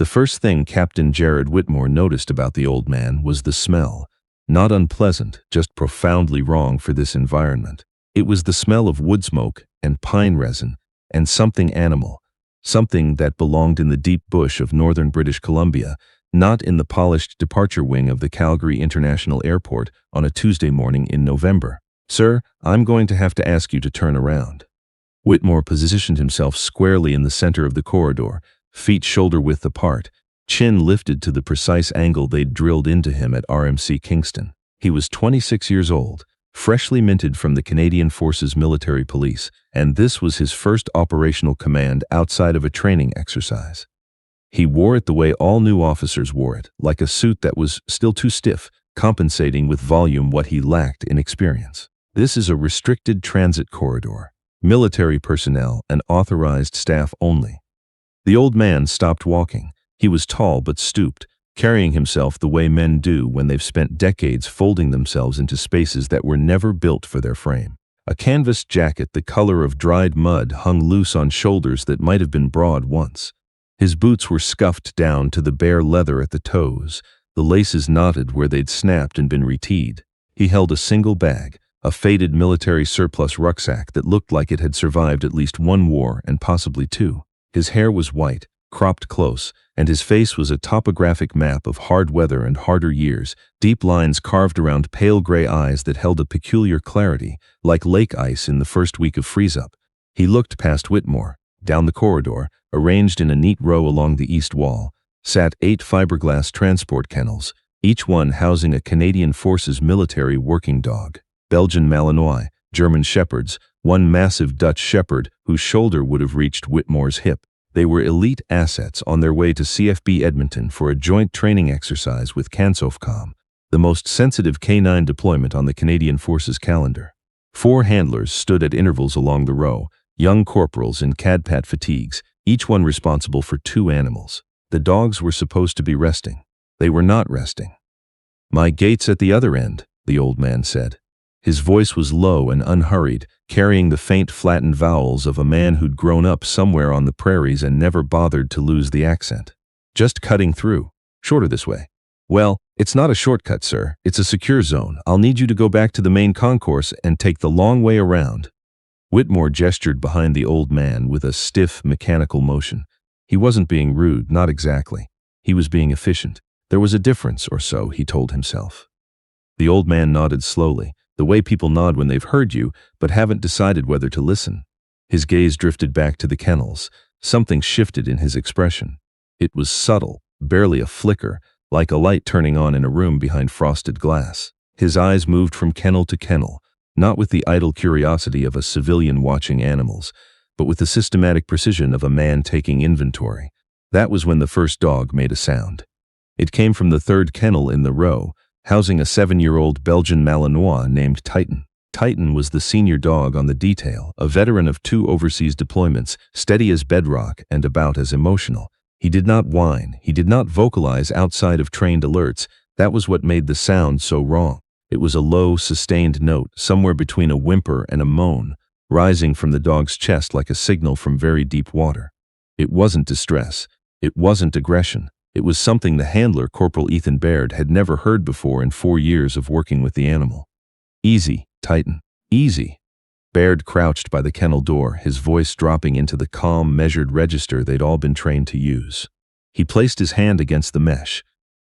The first thing Captain Jared Whitmore noticed about the old man was the smell. Not unpleasant, just profoundly wrong for this environment. It was the smell of wood smoke and pine resin and something animal, something that belonged in the deep bush of northern British Columbia, not in the polished departure wing of the Calgary International Airport on a Tuesday morning in November. "Sir, I'm going to have to ask you to turn around." Whitmore positioned himself squarely in the center of the corridor, feet shoulder-width apart, chin lifted to the precise angle they'd drilled into him at RMC Kingston. He was 26 years old, freshly minted from the Canadian Forces Military Police, and this was his first operational command outside of a training exercise. He wore it the way all new officers wore it, like a suit that was still too stiff, compensating with volume what he lacked in experience. This is a restricted transit corridor. Military personnel and authorized staff only. The old man stopped walking. He was tall but stooped, carrying himself the way men do when they've spent decades folding themselves into spaces that were never built for their frame. A canvas jacket the color of dried mud hung loose on shoulders that might have been broad once. His boots were scuffed down to the bare leather at the toes, the laces knotted where they'd snapped and been reteed. He held a single bag, a faded military surplus rucksack that looked like it had survived at least one war and possibly two. His hair was white, cropped close, and his face was a topographic map of hard weather and harder years, deep lines carved around pale gray eyes that held a peculiar clarity, like lake ice in the first week of freeze-up. He looked past Whitmore. Down the corridor, arranged in a neat row along the east wall, sat 8 fiberglass transport kennels, each one housing a Canadian Forces military working dog. Belgian Malinois, German Shepherds, one massive Dutch Shepherd whose shoulder would have reached Whitmore's hip. They were elite assets on their way to CFB Edmonton for a joint training exercise with CANSOFCOM, the most sensitive K-9 deployment on the Canadian Forces calendar. 4 handlers stood at intervals along the row, young corporals in CADPAT fatigues, each one responsible for 2 animals. The dogs were supposed to be resting. They were not resting. "My gate's at the other end," the old man said. His voice was low and unhurried, carrying the faint flattened vowels of a man who'd grown up somewhere on the prairies and never bothered to lose the accent. "Just cutting through. Shorter this way." "Well, it's not a shortcut, sir. It's a secure zone. I'll need you to go back to the main concourse and take the long way around." Whitmore gestured behind the old man with a stiff, mechanical motion. He wasn't being rude, not exactly. He was being efficient. There was a difference or so, he told himself. The old man nodded slowly, the way people nod when they've heard you, but haven't decided whether to listen. His gaze drifted back to the kennels. Something shifted in his expression. It was subtle, barely a flicker, like a light turning on in a room behind frosted glass. His eyes moved from kennel to kennel, not with the idle curiosity of a civilian watching animals, but with the systematic precision of a man taking inventory. That was when the first dog made a sound. It came from the 3rd kennel in the row, housing a 7-year-old Belgian Malinois named Titan. Titan was the senior dog on the detail, a veteran of 2 overseas deployments, steady as bedrock and about as emotional. He did not whine, he did not vocalize outside of trained alerts. That was what made the sound so wrong. It was a low, sustained note, somewhere between a whimper and a moan, rising from the dog's chest like a signal from very deep water. It wasn't distress. It wasn't aggression. It was something the handler, Corporal Ethan Baird, had never heard before in 4 years of working with the animal. "Easy, Titan. Easy." Baird crouched by the kennel door, his voice dropping into the calm, measured register they'd all been trained to use. He placed his hand against the mesh.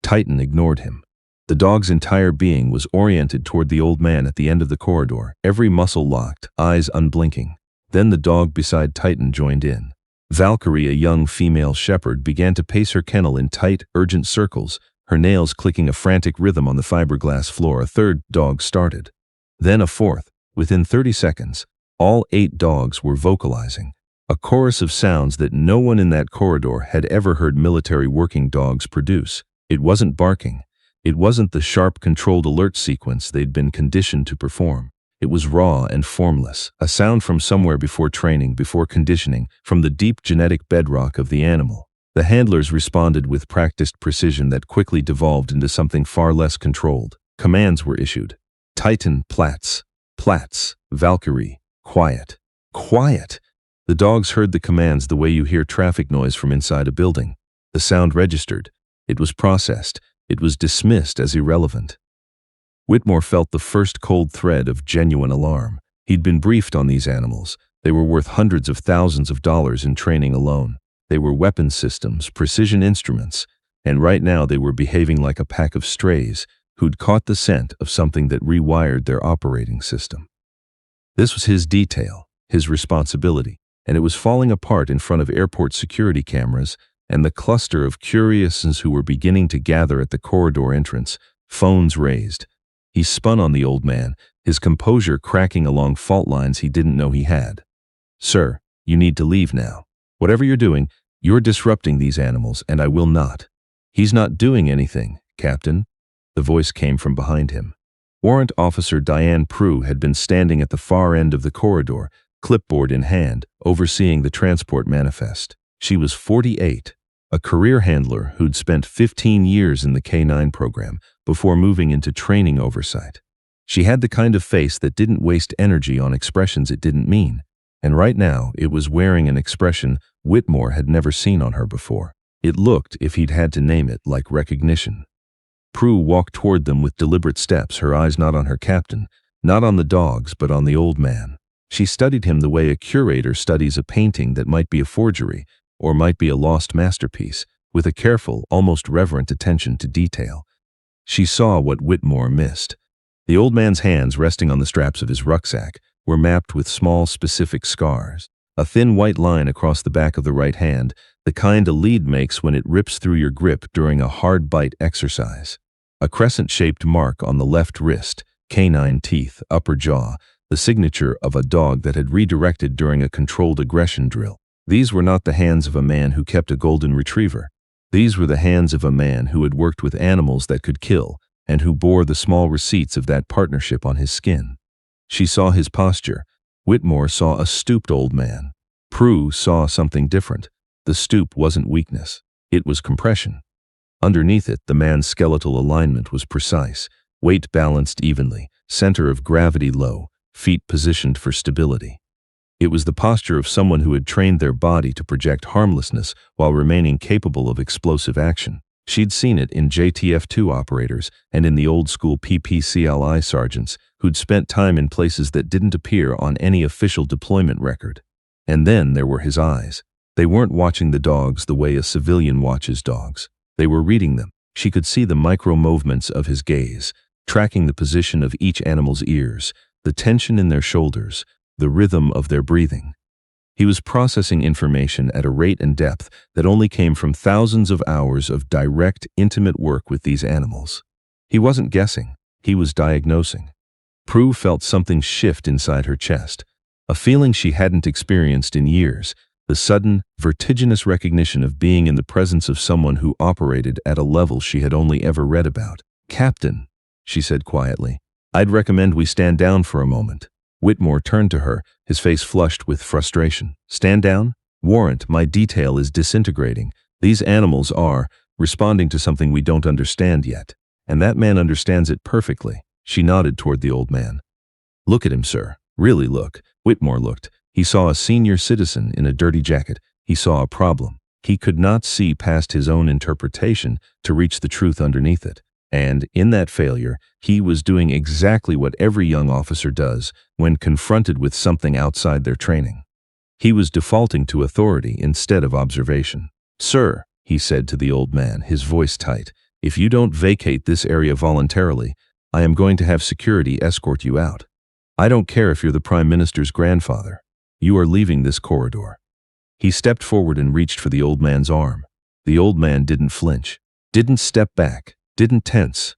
Titan ignored him. The dog's entire being was oriented toward the old man at the end of the corridor, every muscle locked, eyes unblinking. Then the dog beside Titan joined in. Valkyrie, a young female shepherd, began to pace her kennel in tight, urgent circles, her nails clicking a frantic rhythm on the fiberglass floor. A 3rd dog started. Then a 4th. Within 30 seconds, all 8 dogs were vocalizing, a chorus of sounds that no one in that corridor had ever heard military working dogs produce. It wasn't barking. It wasn't the sharp, controlled alert sequence they'd been conditioned to perform. It was raw and formless, a sound from somewhere before training, before conditioning, from the deep genetic bedrock of the animal. The handlers responded with practiced precision that quickly devolved into something far less controlled. Commands were issued. Titan, Platz. Platz. Valkyrie. Quiet. Quiet. The dogs heard the commands the way you hear traffic noise from inside a building. The sound registered. It was processed. It was dismissed as irrelevant. Whitmore felt the first cold thread of genuine alarm. He'd been briefed on these animals. They were worth hundreds of thousands of dollars in training alone. They were weapons systems, precision instruments, and right now they were behaving like a pack of strays who'd caught the scent of something that rewired their operating system. This was his detail, his responsibility, and it was falling apart in front of airport security cameras and the cluster of curiouses who were beginning to gather at the corridor entrance, phones raised. He spun on the old man, his composure cracking along fault lines he didn't know he had. "Sir, you need to leave now. Whatever you're doing, you're disrupting these animals, and I will not." "He's not doing anything, Captain." The voice came from behind him. Warrant Officer Diane Prue had been standing at the far end of the corridor, clipboard in hand, overseeing the transport manifest. She was 48, a career handler who'd spent 15 years in the K-9 program before moving into training oversight. She had the kind of face that didn't waste energy on expressions it didn't mean, and right now it was wearing an expression Whitmore had never seen on her before. It looked, if he'd had to name it, like recognition. Prue walked toward them with deliberate steps, her eyes not on her captain, not on the dogs, but on the old man. She studied him the way a curator studies a painting that might be a forgery or might be a lost masterpiece, with a careful, almost reverent attention to detail. She saw what Whitmore missed. The old man's hands, resting on the straps of his rucksack, were mapped with small, specific scars. A thin white line across the back of the right hand, the kind a lead makes when it rips through your grip during a hard bite exercise. A crescent-shaped mark on the left wrist, canine teeth, upper jaw, the signature of a dog that had redirected during a controlled aggression drill. These were not the hands of a man who kept a golden retriever. These were the hands of a man who had worked with animals that could kill and who bore the small receipts of that partnership on his skin. She saw his posture. Whitmore saw a stooped old man. Prue saw something different. The stoop wasn't weakness. It was compression. Underneath it, the man's skeletal alignment was precise, weight balanced evenly, center of gravity low, feet positioned for stability. It was the posture of someone who had trained their body to project harmlessness while remaining capable of explosive action. She'd seen it in JTF-2 operators and in the old-school PPCLI sergeants who'd spent time in places that didn't appear on any official deployment record. And then there were his eyes. They weren't watching the dogs the way a civilian watches dogs. They were reading them. She could see the micro-movements of his gaze, tracking the position of each animal's ears, the tension in their shoulders, the rhythm of their breathing. He was processing information at a rate and depth that only came from thousands of hours of direct, intimate work with these animals. He wasn't guessing. He was diagnosing. Prue felt something shift inside her chest, a feeling she hadn't experienced in years, the sudden, vertiginous recognition of being in the presence of someone who operated at a level she had only ever read about. "Captain," she said quietly, "I'd recommend we stand down for a moment." Whitmore turned to her, his face flushed with frustration. "Stand down? Warrant, my detail is disintegrating. These animals are responding to something we don't understand yet. And that man understands it perfectly." She nodded toward the old man. "Look at him, sir. Really look." Whitmore looked. He saw a senior citizen in a dirty jacket. He saw a problem. He could not see past his own interpretation to reach the truth underneath it. And, in that failure, he was doing exactly what every young officer does when confronted with something outside their training. He was defaulting to authority instead of observation. "Sir," he said to the old man, his voice tight, "if you don't vacate this area voluntarily, I am going to have security escort you out. I don't care if you're the Prime Minister's grandfather. You are leaving this corridor." He stepped forward and reached for the old man's arm. The old man didn't flinch, didn't step back, didn't tense.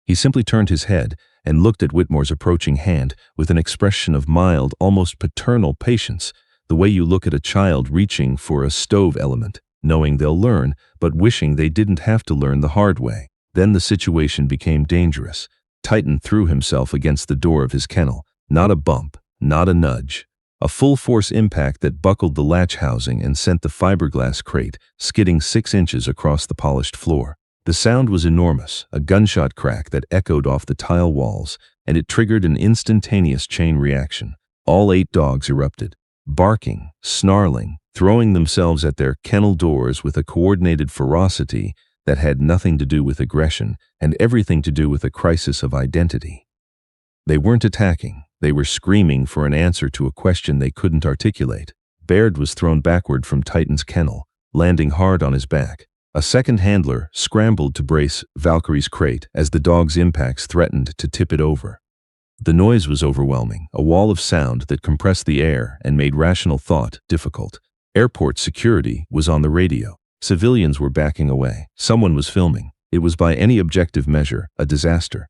He simply turned his head and looked at Whitmore's approaching hand with an expression of mild, almost paternal patience, the way you look at a child reaching for a stove element, knowing they'll learn, but wishing they didn't have to learn the hard way. Then the situation became dangerous. Titan threw himself against the door of his kennel. Not a bump, not a nudge. A full-force impact that buckled the latch housing and sent the fiberglass crate skidding 6 inches across the polished floor. The sound was enormous, a gunshot crack that echoed off the tile walls, and it triggered an instantaneous chain reaction. All 8 dogs erupted. barking, snarling, throwing themselves at their kennel doors with a coordinated ferocity that had nothing to do with aggression and everything to do with a crisis of identity. They weren't attacking, they were screaming for an answer to a question they couldn't articulate. Baird was thrown backward from Titan's kennel, landing hard on his back. A second handler scrambled to brace Valkyrie's crate as the dog's impacts threatened to tip it over. The noise was overwhelming, a wall of sound that compressed the air and made rational thought difficult. Airport security was on the radio. Civilians were backing away. Someone was filming. It was by any objective measure a disaster.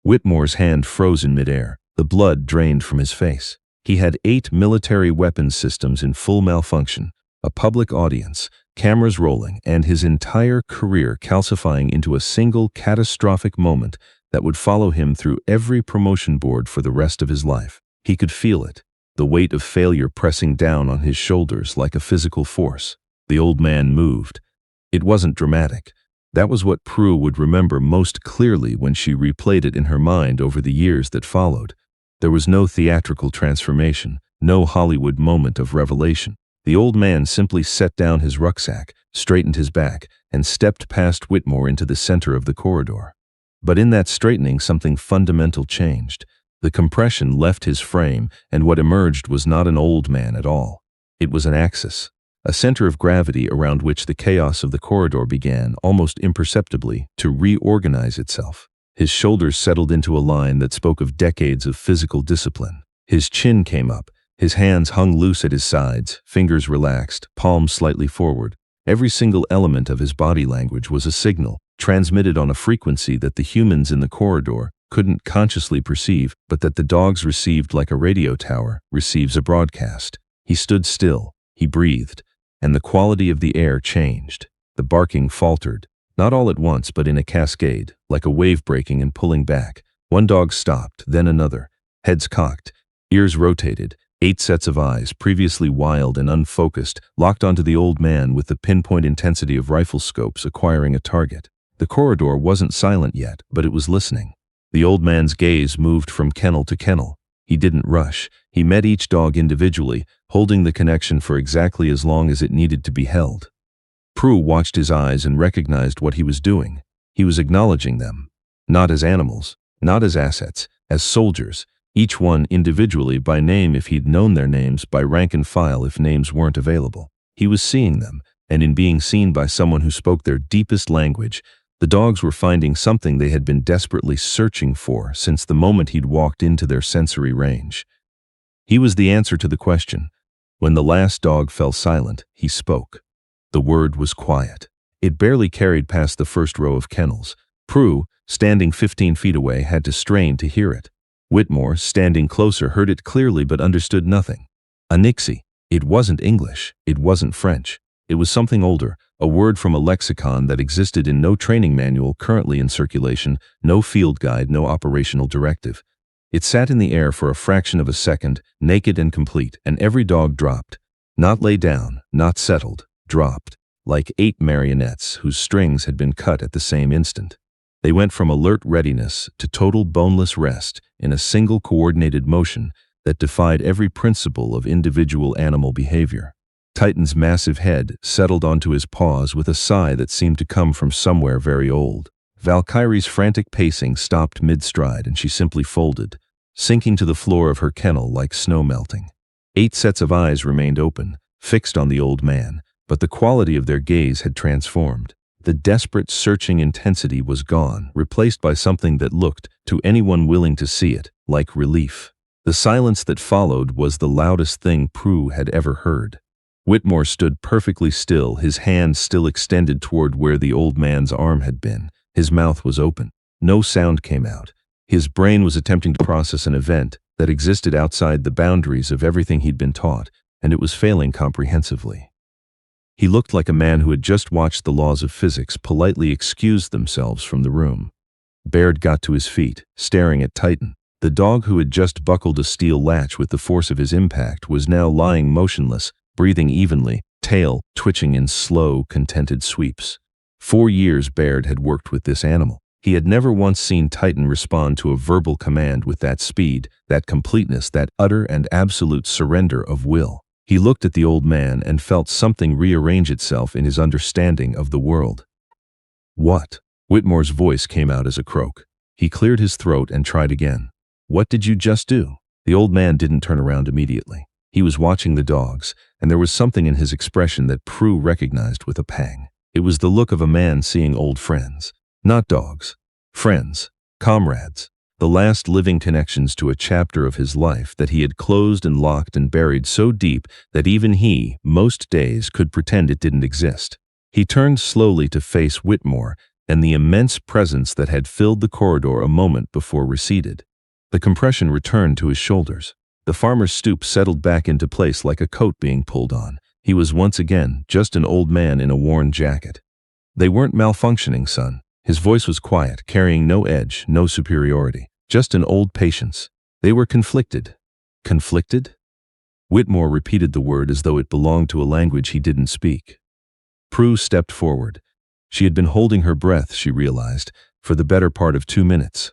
Whitmore's hand froze in midair. The blood drained from his face. He had 8 military weapons systems in full malfunction, a public audience, cameras rolling, and his entire career calcifying into a single catastrophic moment that would follow him through every promotion board for the rest of his life. He could feel it, the weight of failure pressing down on his shoulders like a physical force. The old man moved. It wasn't dramatic. That was what Prue would remember most clearly when she replayed it in her mind over the years that followed. There was no theatrical transformation, no Hollywood moment of revelation. The old man simply set down his rucksack, straightened his back, and stepped past Whitmore into the center of the corridor. But in that straightening, something fundamental changed. The compression left his frame, and what emerged was not an old man at all. It was an axis, a center of gravity around which the chaos of the corridor began, almost imperceptibly, to reorganize itself. His shoulders settled into a line that spoke of decades of physical discipline. His chin came up. His hands hung loose at his sides, fingers relaxed, palms slightly forward. Every single element of his body language was a signal, transmitted on a frequency that the humans in the corridor couldn't consciously perceive, but that the dogs received like a radio tower receives a broadcast. He stood still, he breathed, and the quality of the air changed. The barking faltered, not all at once but in a cascade, like a wave breaking and pulling back. One dog stopped, then another, heads cocked, ears rotated. 8 sets of eyes, previously wild and unfocused, locked onto the old man with the pinpoint intensity of rifle scopes acquiring a target. The corridor wasn't silent yet, but it was listening. The old man's gaze moved from kennel to kennel. He didn't rush. He met each dog individually, holding the connection for exactly as long as it needed to be held. Prue watched his eyes and recognized what he was doing. He was acknowledging them. Not as animals, not as assets, as soldiers. Each one individually by name if he'd known their names, by rank and file if names weren't available. He was seeing them, and in being seen by someone who spoke their deepest language, the dogs were finding something they had been desperately searching for since the moment he'd walked into their sensory range. He was the answer to the question. When the last dog fell silent, he spoke. The word was quiet. It barely carried past the first row of kennels. Prue, standing 15 feet away, had to strain to hear it. Whitmore, standing closer, heard it clearly but understood nothing. Anixi. It wasn't English. It wasn't French. It was something older, a word from a lexicon that existed in no training manual currently in circulation, no field guide, no operational directive. It sat in the air for a fraction of a second, naked and complete, and every dog dropped. Not lay down, not settled, dropped, like 8 marionettes whose strings had been cut at the same instant. They went from alert readiness to total boneless rest in a single coordinated motion that defied every principle of individual animal behavior. Titan's massive head settled onto his paws with a sigh that seemed to come from somewhere very old. Valkyrie's frantic pacing stopped mid-stride and she simply folded, sinking to the floor of her kennel like snow melting. 8 sets of eyes remained open, fixed on the old man, but the quality of their gaze had transformed. The desperate, searching intensity was gone, replaced by something that looked, to anyone willing to see it, like relief. The silence that followed was the loudest thing Prue had ever heard. Whitmore stood perfectly still, his hand still extended toward where the old man's arm had been. His mouth was open. No sound came out. His brain was attempting to process an event that existed outside the boundaries of everything he'd been taught, and it was failing comprehensively. He looked like a man who had just watched the laws of physics politely excuse themselves from the room. Baird got to his feet, staring at Titan. The dog who had just buckled a steel latch with the force of his impact was now lying motionless, breathing evenly, tail twitching in slow, contented sweeps. 4 years Baird had worked with this animal. He had never once seen Titan respond to a verbal command with that speed, that completeness, that utter and absolute surrender of will. He looked at the old man and felt something rearrange itself in his understanding of the world. "What?" Whitmore's voice came out as a croak. He cleared his throat and tried again. "What did you just do?" The old man didn't turn around immediately. He was watching the dogs, and there was something in his expression that Prue recognized with a pang. It was the look of a man seeing old friends. Not dogs. Friends. Comrades. The last living connections to a chapter of his life that he had closed and locked and buried so deep that even he, most days, could pretend it didn't exist. He turned slowly to face Whitmore and the immense presence that had filled the corridor a moment before receded. The compression returned to his shoulders. The farmer's stoop settled back into place like a coat being pulled on. He was once again just an old man in a worn jacket. "They weren't malfunctioning, son." His voice was quiet, carrying no edge, no superiority. Just an old patience. "They were conflicted." Conflicted? Whitmore repeated the word as though it belonged to a language he didn't speak. Prue stepped forward. She had been holding her breath, she realized, for the better part of 2 minutes.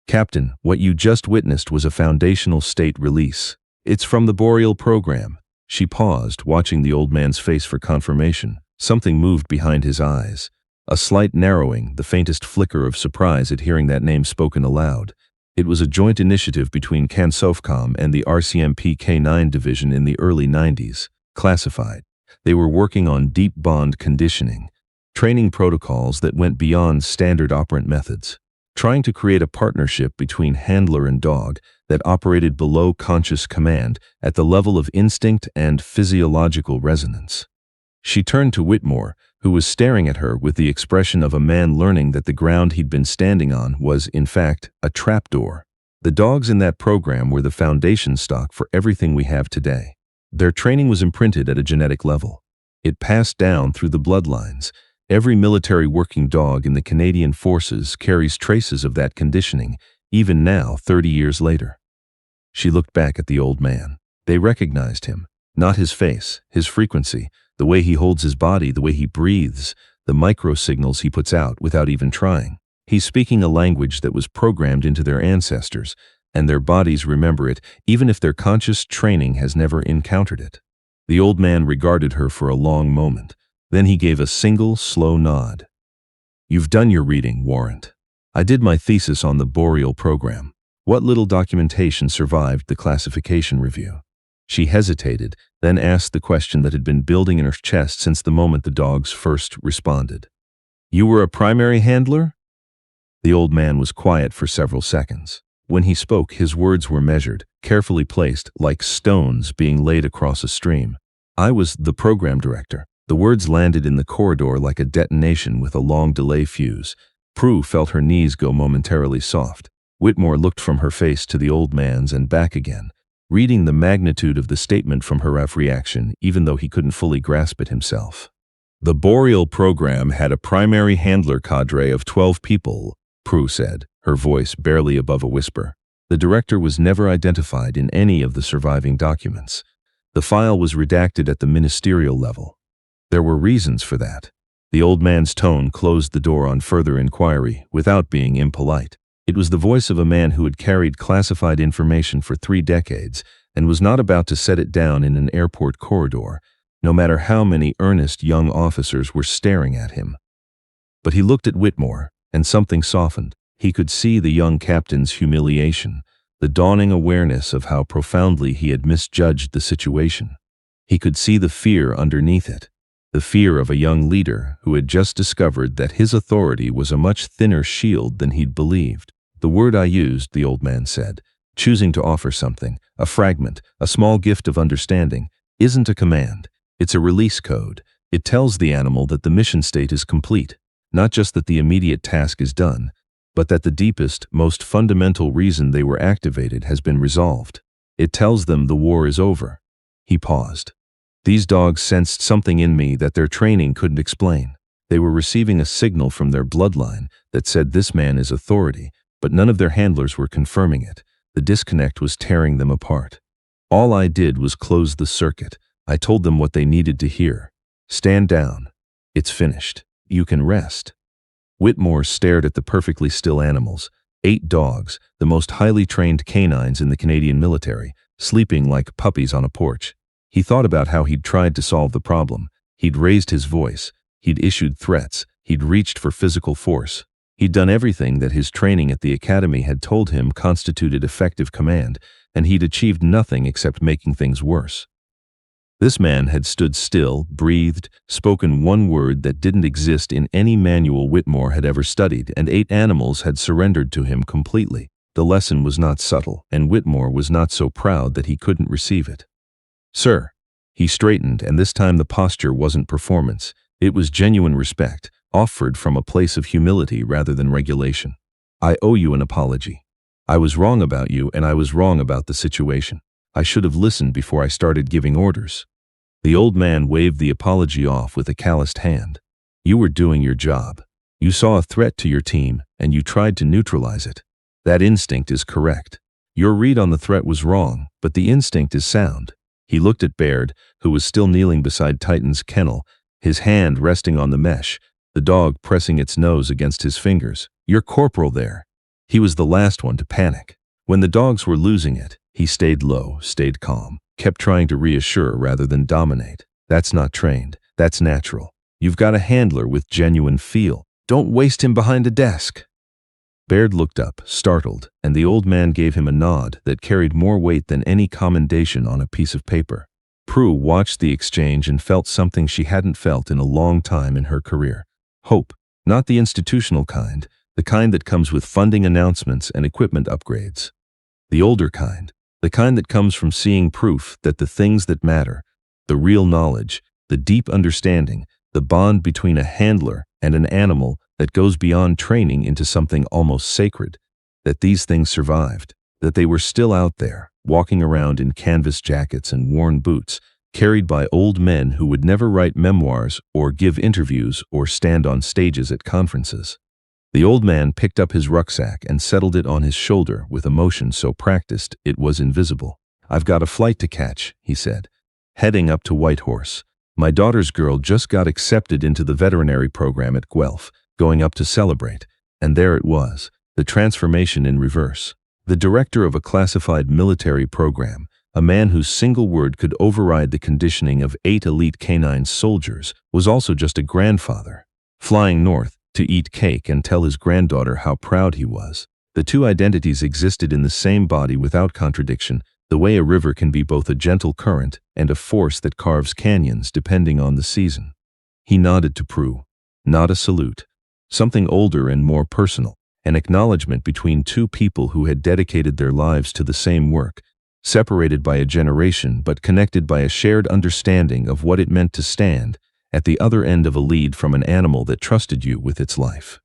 "Captain, what you just witnessed was a foundational state release. It's from the Boreal program." She paused, watching the old man's face for confirmation. Something moved behind his eyes. A slight narrowing, the faintest flicker of surprise at hearing that name spoken aloud. It was a joint initiative between CANSOFCOM and the RCMP K9 division in the early 90s. Classified. They were working on deep bond conditioning, training protocols that went beyond standard operant methods, trying to create a partnership between handler and dog that operated below conscious command at the level of instinct and physiological resonance. She turned to Whitmore, who was staring at her with the expression of a man learning that the ground he'd been standing on was, in fact, a trapdoor. The dogs in that program were the foundation stock for everything we have today. Their training was imprinted at a genetic level. It passed down through the bloodlines. Every military working dog in the Canadian Forces carries traces of that conditioning, even now, 30 years later. She looked back at the old man. They recognized him. Not his face, his frequency, the way he holds his body, the way he breathes, the micro signals he puts out without even trying. He's speaking a language that was programmed into their ancestors, and their bodies remember it, even if their conscious training has never encountered it. The old man regarded her for a long moment. Then he gave a single, slow nod. "You've done your reading, Warrant. I did my thesis on the Boreal program. What little documentation survived the classification review?" She hesitated, then asked the question that had been building in her chest since the moment the dogs first responded. "You were a primary handler?" The old man was quiet for several seconds. When he spoke, his words were measured, carefully placed, like stones being laid across a stream. "I was the program director." The words landed in the corridor like a detonation with a long delay fuse. Prue felt her knees go momentarily soft. Whitmore looked from her face to the old man's and back again, reading the magnitude of the statement from her reaction, even though he couldn't fully grasp it himself. "The Boreal program had a primary handler cadre of 12 people, Prue said, her voice barely above a whisper. The director was never identified in any of the surviving documents. The file was redacted at the ministerial level. There were reasons for that. The old man's tone closed the door on further inquiry without being impolite. It was the voice of a man who had carried classified information for 3 decades and was not about to set it down in an airport corridor, no matter how many earnest young officers were staring at him. But he looked at Whitmore, and something softened. He could see the young captain's humiliation, the dawning awareness of how profoundly he had misjudged the situation. He could see the fear underneath it. The fear of a young leader who had just discovered that his authority was a much thinner shield than he'd believed. "The word I used," the old man said, "choosing to offer something, a fragment, a small gift of understanding, isn't a command. It's a release code. It tells the animal that the mission state is complete, not just that the immediate task is done, but that the deepest, most fundamental reason they were activated has been resolved. It tells them the war is over." He paused. "These dogs sensed something in me that their training couldn't explain. They were receiving a signal from their bloodline that said this man is authority, but none of their handlers were confirming it. The disconnect was tearing them apart. All I did was close the circuit. I told them what they needed to hear. Stand down. It's finished. You can rest." Whitmore stared at the perfectly still animals, 8 dogs, the most highly trained canines in the Canadian military, sleeping like puppies on a porch. He thought about how he'd tried to solve the problem. He'd raised his voice. He'd issued threats. He'd reached for physical force. He'd done everything that his training at the academy had told him constituted effective command, and he'd achieved nothing except making things worse. This man had stood still, breathed, spoken one word that didn't exist in any manual Whitmore had ever studied, and 8 animals had surrendered to him completely. The lesson was not subtle, and Whitmore was not so proud that he couldn't receive it. "Sir." He straightened, and this time the posture wasn't performance. It was genuine respect, offered from a place of humility rather than regulation. "I owe you an apology. I was wrong about you, and I was wrong about the situation. I should have listened before I started giving orders." The old man waved the apology off with a calloused hand. "You were doing your job. You saw a threat to your team, and you tried to neutralize it. That instinct is correct. Your read on the threat was wrong, but the instinct is sound." He looked at Baird, who was still kneeling beside Titan's kennel, his hand resting on the mesh, the dog pressing its nose against his fingers. "You're corporal there." He was the last one to panic. When the dogs were losing it, he stayed low, stayed calm, kept trying to reassure rather than dominate. "That's not trained. That's natural. You've got a handler with genuine feel. Don't waste him behind a desk." Baird looked up, startled, and the old man gave him a nod that carried more weight than any commendation on a piece of paper. Prue watched the exchange and felt something she hadn't felt in a long time in her career. Hope, not the institutional kind, the kind that comes with funding announcements and equipment upgrades. The older kind, the kind that comes from seeing proof that the things that matter, the real knowledge, the deep understanding, the bond between a handler and an animal that goes beyond training into something almost sacred, that these things survived, that they were still out there, walking around in canvas jackets and worn boots, carried by old men who would never write memoirs or give interviews or stand on stages at conferences. The old man picked up his rucksack and settled it on his shoulder with a motion so practiced it was invisible. "I've got a flight to catch," he said, heading up to Whitehorse. "My daughter's girl just got accepted into the veterinary program at Guelph, going up to celebrate." And there it was, the transformation in reverse. The director of a classified military program, a man whose single word could override the conditioning of 8 elite canine soldiers, was also just a grandfather, flying north to eat cake and tell his granddaughter how proud he was. The two identities existed in the same body without contradiction, the way a river can be both a gentle current and a force that carves canyons depending on the season. He nodded to Prue. Not a salute. Something older and more personal, an acknowledgement between two people who had dedicated their lives to the same work, separated by a generation but connected by a shared understanding of what it meant to stand at the other end of a lead from an animal that trusted you with its life.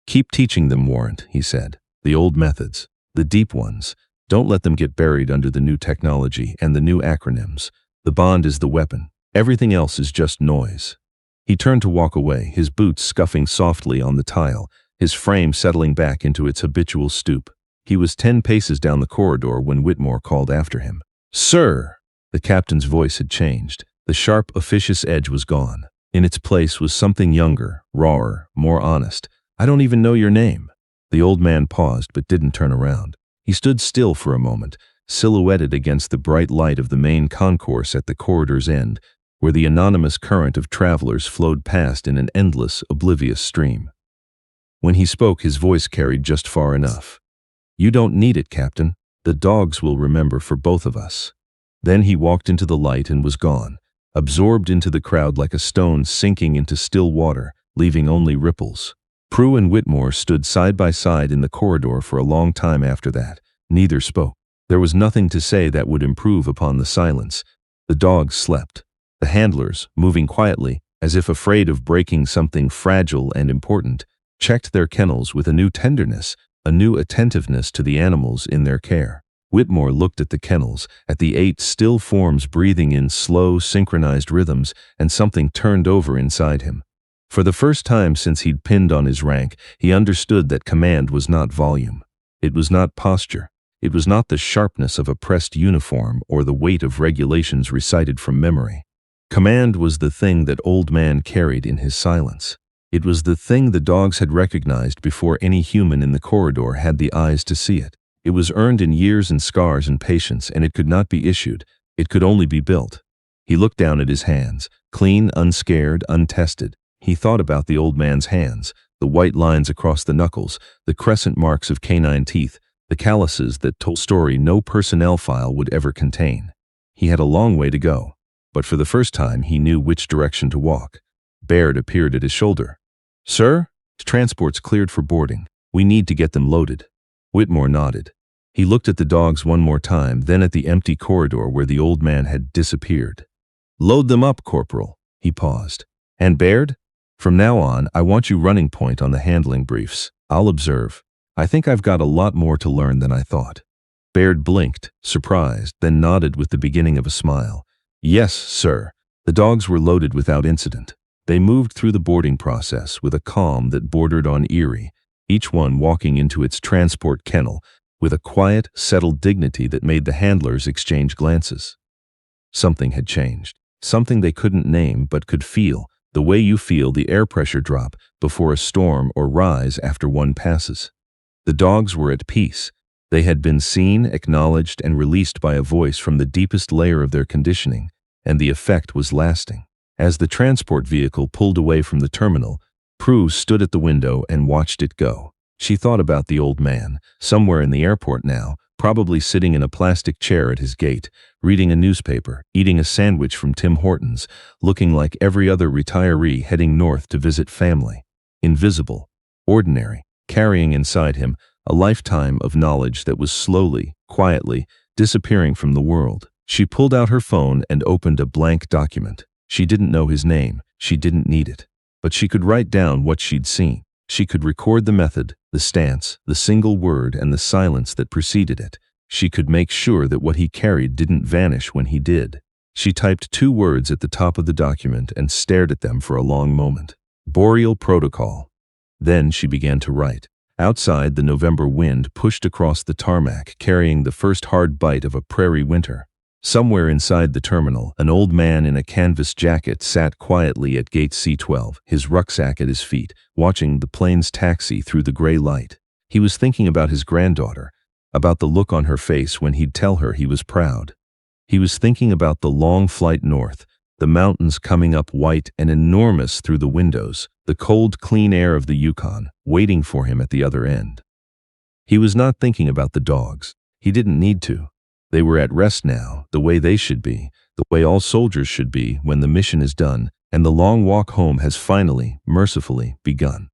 "Keep teaching them, Warrant," he said. "The old methods, the deep ones. Don't let them get buried under the new technology and the new acronyms. The bond is the weapon. Everything else is just noise." He turned to walk away, his boots scuffing softly on the tile, his frame settling back into its habitual stoop. He was 10 paces down the corridor when Whitmore called after him. "Sir!" The captain's voice had changed. The sharp, officious edge was gone. In its place was something younger, rawer, more honest. "I don't even know your name." The old man paused but didn't turn around. He stood still for a moment, silhouetted against the bright light of the main concourse at the corridor's end, where the anonymous current of travelers flowed past in an endless, oblivious stream. When he spoke, his voice carried just far enough. "You don't need it, Captain. The dogs will remember for both of us." Then he walked into the light and was gone, absorbed into the crowd like a stone sinking into still water, leaving only ripples. Prue and Whitmore stood side by side in the corridor for a long time after that. Neither spoke. There was nothing to say that would improve upon the silence. The dogs slept. The handlers, moving quietly, as if afraid of breaking something fragile and important, checked their kennels with a new tenderness, a new attentiveness to the animals in their care. Whitmore looked at the kennels, at the 8 still forms breathing in slow, synchronized rhythms, and something turned over inside him. For the first time since he'd pinned on his rank, he understood that command was not volume. It was not posture. It was not the sharpness of a pressed uniform or the weight of regulations recited from memory. Command was the thing that old man carried in his silence. It was the thing the dogs had recognized before any human in the corridor had the eyes to see it. It was earned in years and scars and patience, and it could not be issued, It could only be built. He looked down at his hands, clean, unscared, untested. He thought about the old man's hands, the white lines across the knuckles, the crescent marks of canine teeth, the calluses that told a story no personnel file would ever contain. He had a long way to go, but for the first time he knew which direction to walk. Baird appeared at his shoulder. "Sir, transport's cleared for boarding. We need to get them loaded." Whitmore nodded. He looked at the dogs one more time, then at the empty corridor where the old man had disappeared. "Load them up, Corporal." He paused. "And Baird? From now on, I want you running point on the handling briefs. I'll observe. I think I've got a lot more to learn than I thought." Baird blinked, surprised, then nodded with the beginning of a smile. "Yes, sir." The dogs were loaded without incident. They moved through the boarding process with a calm that bordered on eerie, each one walking into its transport kennel with a quiet, settled dignity that made the handlers exchange glances. Something had changed. Something they couldn't name but could feel, the way you feel the air pressure drop before a storm or rise after one passes. The dogs were at peace. They had been seen, acknowledged, and released by a voice from the deepest layer of their conditioning, and the effect was lasting. As the transport vehicle pulled away from the terminal, Prue stood at the window and watched it go. She thought about the old man, somewhere in the airport now, probably sitting in a plastic chair at his gate, reading a newspaper, eating a sandwich from Tim Hortons, looking like every other retiree heading north to visit family. Invisible, ordinary, carrying inside him a lifetime of knowledge that was slowly, quietly, disappearing from the world. She pulled out her phone and opened a blank document. She didn't know his name. She didn't need it. But she could write down what she'd seen. She could record the method, the stance, the single word, and the silence that preceded it. She could make sure that what he carried didn't vanish when he did. She typed 2 words at the top of the document and stared at them for a long moment. Boreal Protocol. Then she began to write. Outside, the November wind pushed across the tarmac, carrying the first hard bite of a prairie winter. Somewhere inside the terminal, an old man in a canvas jacket sat quietly at gate C12, his rucksack at his feet, watching the plane's taxi through the gray light. He was thinking about his granddaughter, about the look on her face when he'd tell her he was proud. He was thinking about the long flight north, the mountains coming up white and enormous through the windows, the cold, clean air of the Yukon, waiting for him at the other end. He was not thinking about the dogs. He didn't need to. They were at rest now, the way they should be, the way all soldiers should be when the mission is done and the long walk home has finally, mercifully, begun.